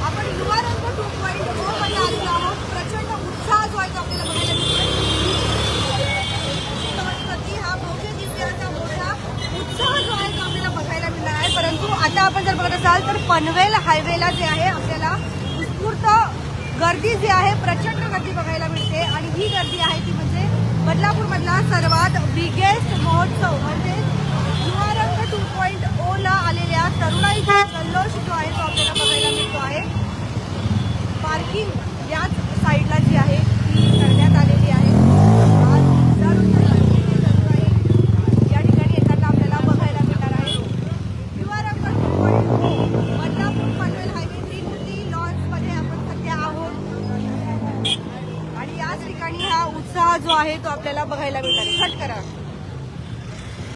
आपण युवा रंग 2.0 मध्ये आलेलो आहोत. प्रचंड उत्साह जो आहे तो आपल्याला बघायला मिळतो. हा भव्य दिव्याचा मोठा उत्साह जो आहे तो आपल्याला बघायला मिळणार आहे. परंतु आता आपण जर बघत असाल तर पनवेल हायवेला जे आहे आपल्याला उत्स्फूर्त गर्दी जी आहे, प्रचंड गर्दी बघायला मिळते. आणि ही गर्दी आहे ती म्हणजे बदलापूरमधला सर्वात बिगेस्ट महोत्सव म्हणजे युवा रंग 2.0 ला आलेल्या तरुणाईचा जल्लोष जो आहे तो आपल्याला बघायला मिळतो आहे. पार्किंग याच साईडला जी आहे ती करण्यात आलेली आहे. आज तरुणाई या ठिकाणी येताना आपल्याला बघायला मिळणार आहे. युवा रंग 2.0 बदलापूर पनवेल हायवे त्रिमूर्ती लॉन्समध्ये आपण सध्या आहोत आणि याच ठिकाणी हा उत्साह जो आहे तो आपल्याला बघायला मिळणार आहे. कट करा.